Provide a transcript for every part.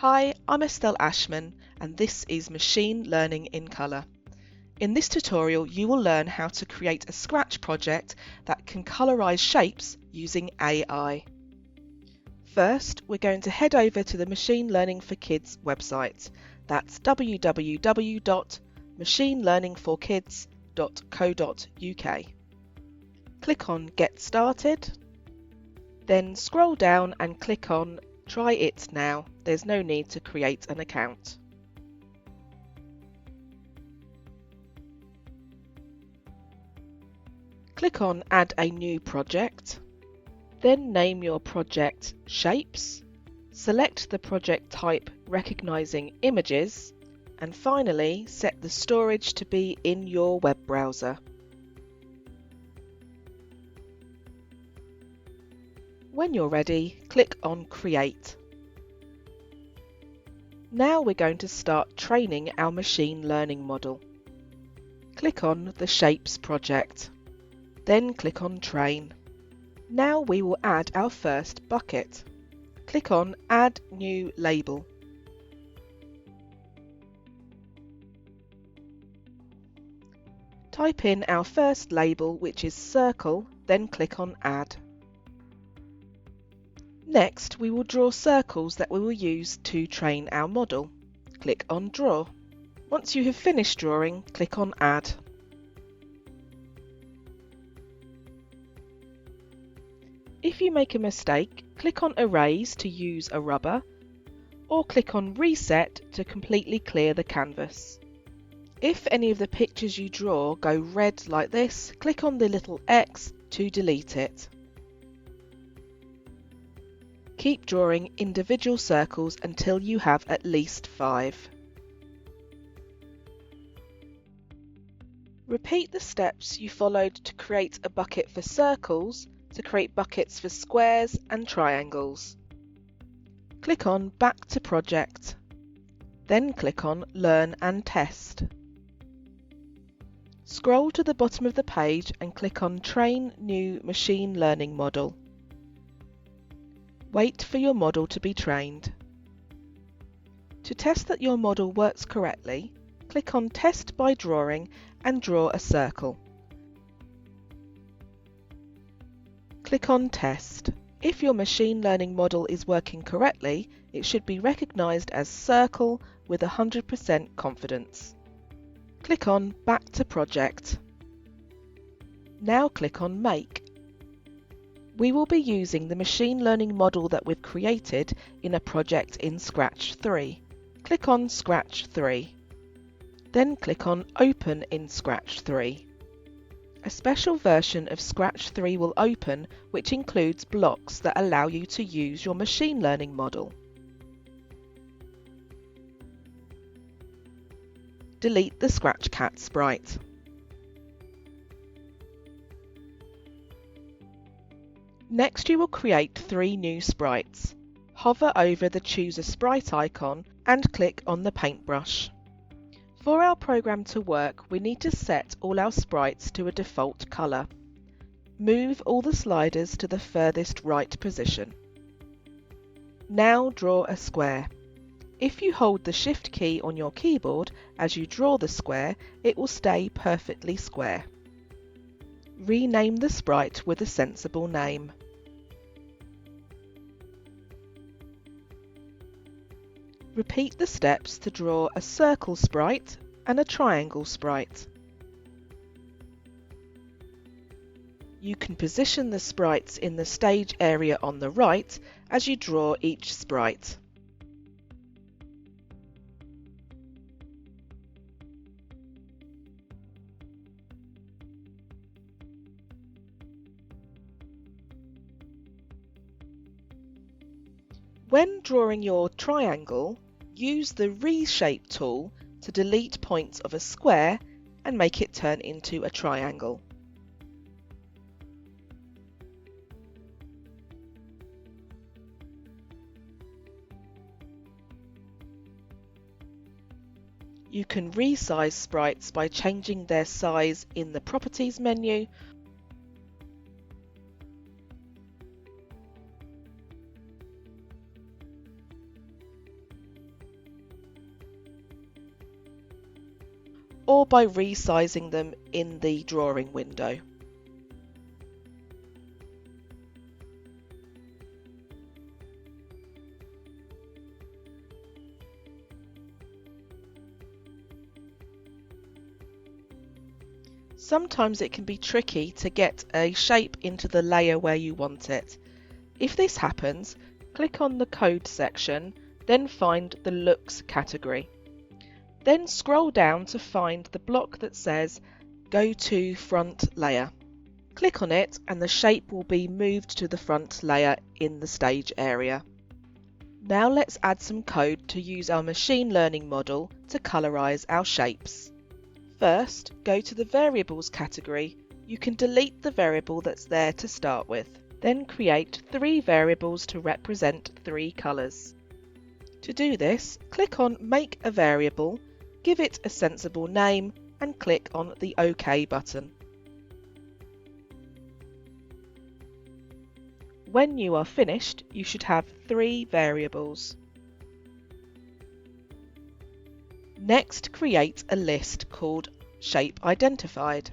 Hi, I'm Estelle Ashman and this is Machine Learning in Colour. In this tutorial you will learn how to create a Scratch project that can colorise shapes using AI. First, we're going to head over to the Machine Learning for Kids website. That's www.machinelearningforkids.co.uk. Click on Get Started, then scroll down and click on Try it now. There's no need to create an account. Click on Add a new project. Then name your project Shapes. Select the project type recognizing images. And finally, set the storage to be in your web browser. When you're ready, click on Create. Now we're going to start training our machine learning model. Click on the Shapes project. Then click on Train. Now we will add our first bucket. Click on Add New Label. Type in our first label, which is Circle, then click on Add. Next, we will draw circles that we will use to train our model. Click on Draw. Once you have finished drawing, click on Add. If you make a mistake, click on Erase to use a rubber, or click on Reset to completely clear the canvas. If any of the pictures you draw go red like this, click on the little X to delete it. Keep drawing individual circles until you have at least 5. Repeat the steps you followed to create a bucket for circles to create buckets for squares and triangles. Click on Back to Project. Then click on Learn and Test. Scroll to the bottom of the page and click on Train New Machine Learning Model. Wait for your model to be trained. To test that your model works correctly, click on Test by Drawing and draw a circle. Click on Test. If your machine learning model is working correctly, it should be recognised as Circle with 100% confidence. Click on Back to Project. Now click on Make. We will be using the machine learning model that we've created in a project in Scratch 3. Click on Scratch 3. Then click on Open in Scratch 3. A special version of Scratch 3 will open, which includes blocks that allow you to use your machine learning model. Delete the Scratch Cat sprite. Next, you will create 3 new sprites. Hover over the Choose a Sprite icon and click on the paintbrush. For our program to work, we need to set all our sprites to a default colour. Move all the sliders to the furthest right position. Now draw a square. If you hold the Shift key on your keyboard as you draw the square, it will stay perfectly square. Rename the sprite with a sensible name. Repeat the steps to draw a circle sprite and a triangle sprite. You can position the sprites in the stage area on the right as you draw each sprite. When drawing your triangle, use the Reshape tool to delete points of a square and make it turn into a triangle. You can resize sprites by changing their size in the Properties menu or by resizing them in the drawing window. Sometimes it can be tricky to get a shape into the layer where you want it. If this happens, click on the Code section, then find the Looks category. Then scroll down to find the block that says Go to Front Layer. Click on it and the shape will be moved to the front layer in the stage area. Now let's add some code to use our machine learning model to colorize our shapes. First, go to the Variables category. You can delete the variable that's there to start with. Then create 3 variables to represent 3 colours. To do this, click on Make a Variable, give it a sensible name and click on the OK button. When you are finished, you should have 3 variables. Next, create a list called Shape Identified.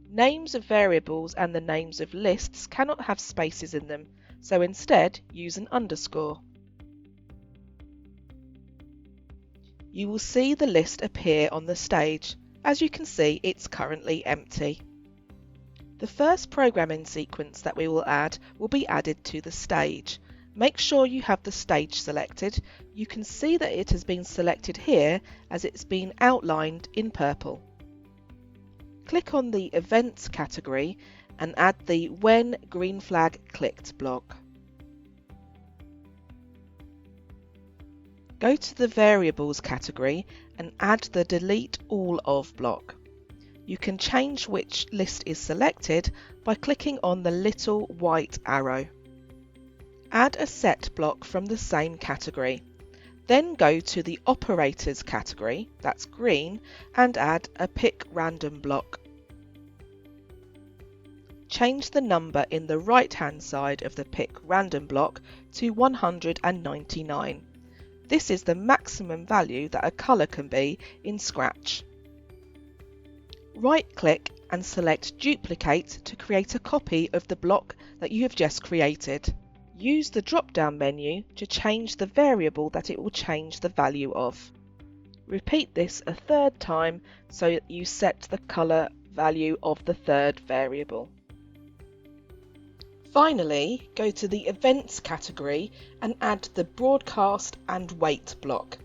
Names of variables and the names of lists cannot have spaces in them, so instead use an underscore. You will see the list appear on the stage. As you can see, it's currently empty. The first programming sequence that we will add will be added to the stage. Make sure you have the stage selected. You can see that it has been selected here as it's been outlined in purple. Click on the Events category and add the When Green Flag Clicked block. Go to the Variables category and add the Delete All Of block. You can change which list is selected by clicking on the little white arrow. Add a Set block from the same category. Then go to the Operators category, that's green, and add a Pick Random block. Change the number in the right-hand side of the Pick Random block to 199. This is the maximum value that a colour can be in Scratch. Right-click and select Duplicate to create a copy of the block that you have just created. Use the drop-down menu to change the variable that it will change the value of. Repeat this a 3rd time so that you set the colour value of the 3rd variable. Finally, go to the Events category and add the Broadcast and Wait block.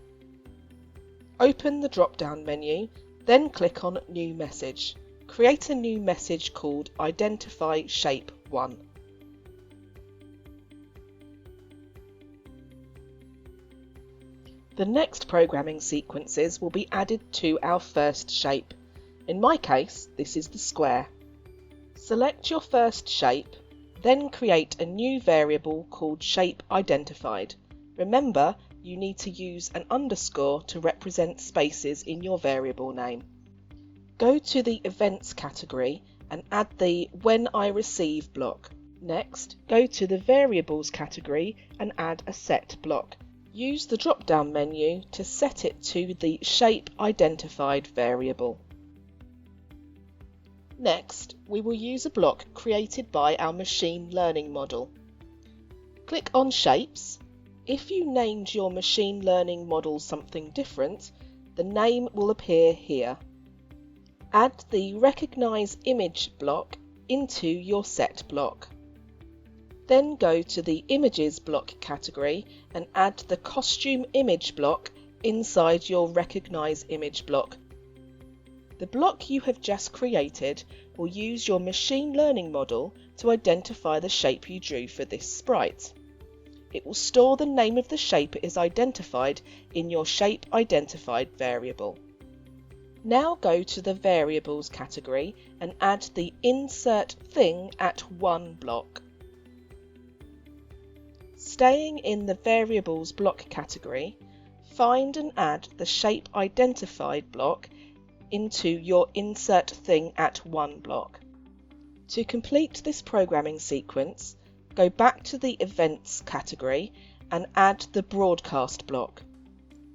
Open the drop-down menu, then click on New Message. Create a new message called Identify Shape 1. The next programming sequences will be added to our first shape. In my case, this is the square. Select your first shape, then create a new variable called Shape Identified. Remember, you need to use an underscore to represent spaces in your variable name. Go to the Events category and add the When I Receive block. Next, go to the Variables category and add a Set block. Use the drop-down menu to set it to the Shape Identified variable. Next, we will use a block created by our machine learning model. Click on Shapes. If you named your machine learning model something different, the name will appear here. Add the Recognize Image block into your Set block. Then go to the Images block category and add the Costume Image block inside your Recognize Image block. The block you have just created will use your machine learning model to identify the shape you drew for this sprite. It will store the name of the shape it is identified in your Shape Identified variable. Now go to the Variables category and add the Insert Thing at 1 block. Staying in the Variables block category, find and add the Shape Identified block into your Insert Thing at 1 block. To complete this programming sequence, go back to the Events category and add the Broadcast block.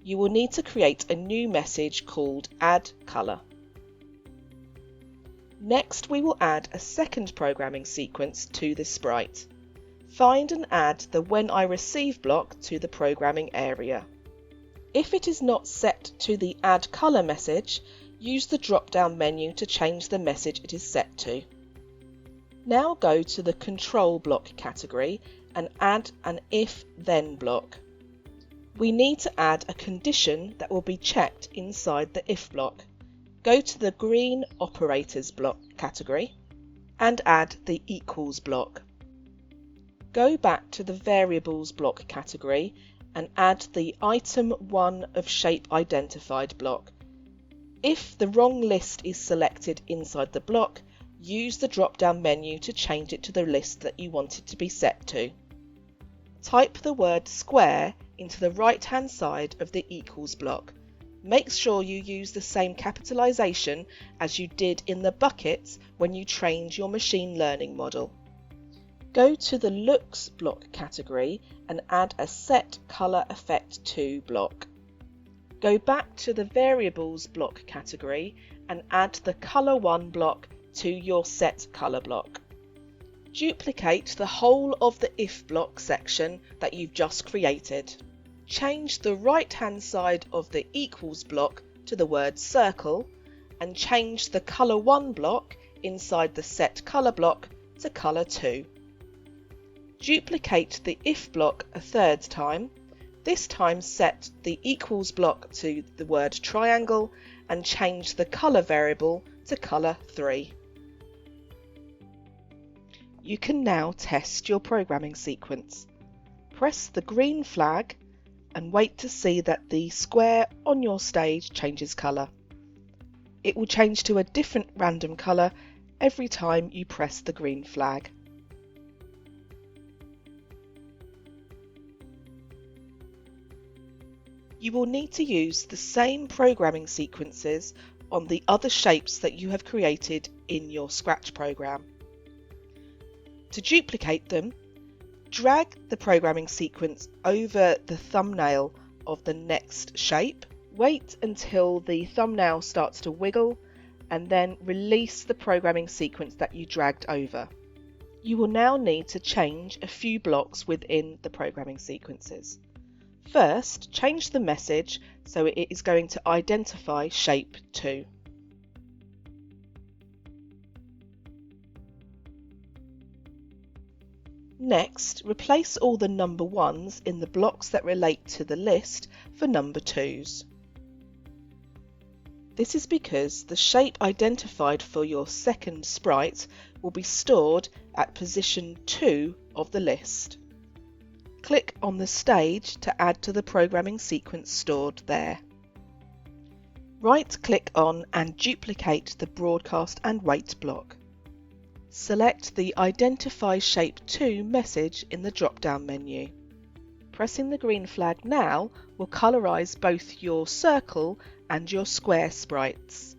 you will need to create a new message called Add Colour. Next, we will add a second programming sequence to the sprite. Find and add the When I Receive block to the programming area. If it is not set to the Add Colour message, use the drop-down menu to change the message it is set to. Now go to the Control block category and add an If-Then block. We need to add a condition that will be checked inside the If block. Go to the green Operators block category and add the Equals block. Go back to the Variables block category and add the Item 1 of Shape Identified block. If the wrong list is selected inside the block, use the drop-down menu to change it to the list that you want it to be set to. Type the word square into the right-hand side of the Equals block. Make sure you use the same capitalization as you did in the buckets when you trained your machine learning model. Go to the Looks block category and add a Set Color Effect to block. Go back to the Variables block category and add the Color 1 block to your Set Color block. Duplicate the whole of the If block section that you've just created. Change the right-hand side of the Equals block to the word Circle and change the Color 1 block inside the Set Color block to Color 2. Duplicate the If block a third time. This time set the Equals block to the word Triangle and change the Color variable to Color 3. You can now test your programming sequence. Press the green flag and wait to see that the square on your stage changes colour. It will change to a different random colour every time you press the green flag. You will need to use the same programming sequences on the other shapes that you have created in your Scratch program. To duplicate them, drag the programming sequence over the thumbnail of the next shape. Wait until the thumbnail starts to wiggle and then release the programming sequence that you dragged over. You will now need to change a few blocks within the programming sequences. First, change the message so it is going to identify shape 2. Next, replace all the number 1s in the blocks that relate to the list for number 2s. This is because the shape identified for your second sprite will be stored at position 2 of the list. Click on the stage to add to the programming sequence stored there. Right-click on and duplicate the Broadcast and Wait block. Select the Identify Shape 2 message in the drop-down menu. Pressing the green flag now will colorize both your circle and your square sprites.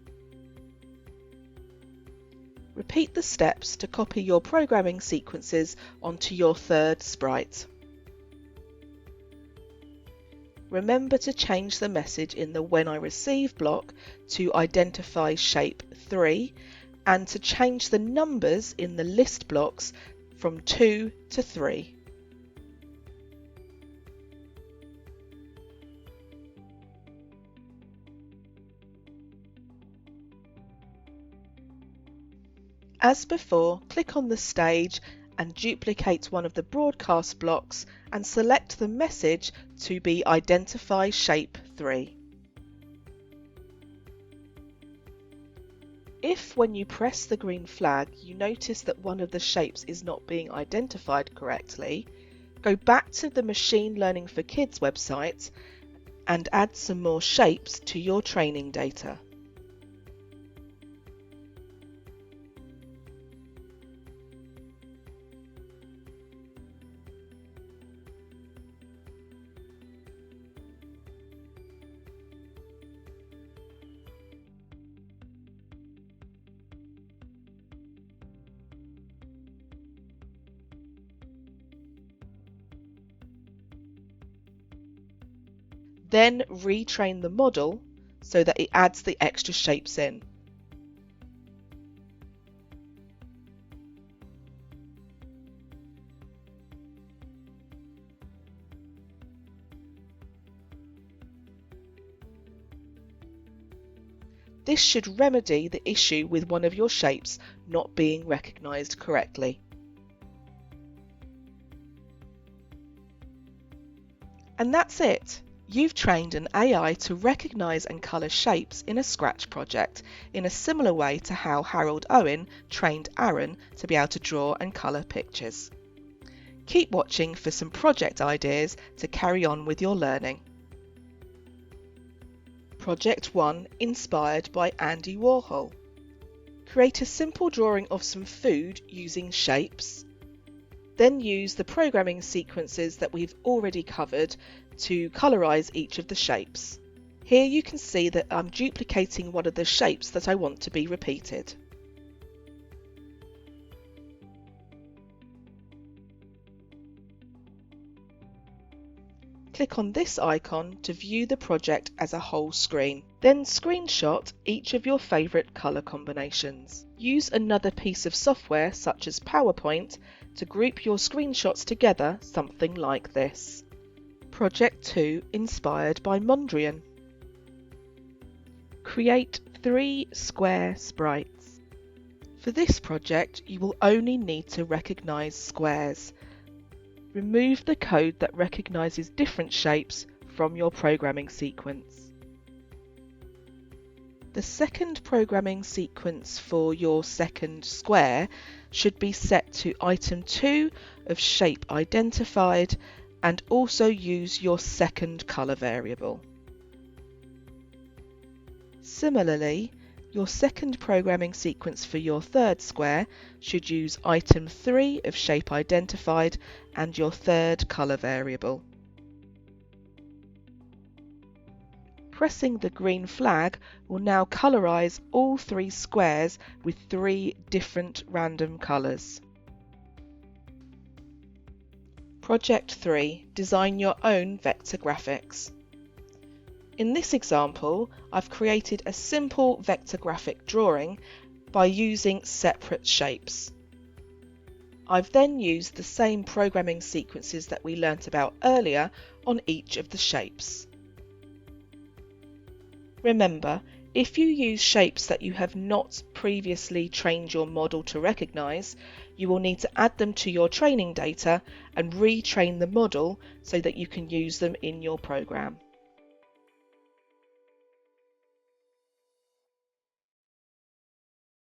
Repeat the steps to copy your programming sequences onto your third sprite. Remember to change the message in the When I Receive block to Identify Shape 3 and to change the numbers in the list blocks from 2 to 3. As before, click on the stage and duplicate one of the broadcast blocks and select the message to be Identify Shape 3. If when you press the green flag you notice that one of the shapes is not being identified correctly, go back to the Machine Learning for Kids website and add some more shapes to your training data. Then retrain the model so that it adds the extra shapes in. This should remedy the issue with one of your shapes not being recognised correctly. And that's it! You've trained an AI to recognise and colour shapes in a Scratch project in a similar way to how Harold Cohen trained Aaron to be able to draw and colour pictures. Keep watching for some project ideas to carry on with your learning. Project 1, inspired by Andy Warhol. Create a simple drawing of some food using shapes. Then use the programming sequences that we've already covered to colorise each of the shapes. Here you can see that I'm duplicating one of the shapes that I want to be repeated. Click on this icon to view the project as a whole screen. Then screenshot each of your favourite colour combinations. Use another piece of software such as PowerPoint to group your screenshots together, something like this. Project 2, inspired by Mondrian. Create 3 square sprites. For this project, you will only need to recognise squares. Remove the code that recognises different shapes from your programming sequence. The second programming sequence for your second square should be set to item 2 of shape identified and also use your second colour variable. Similarly, your second programming sequence for your third square should use item 3 of shape identified and your third colour variable. Pressing the green flag will now colorise all 3 squares with 3 different random colours. Project 3. Design your own vector graphics. In this example, I've created a simple vector graphic drawing by using separate shapes. I've then used the same programming sequences that we learnt about earlier on each of the shapes. Remember, if you use shapes that you have not previously trained your model to recognise, you will need to add them to your training data and retrain the model so that you can use them in your program.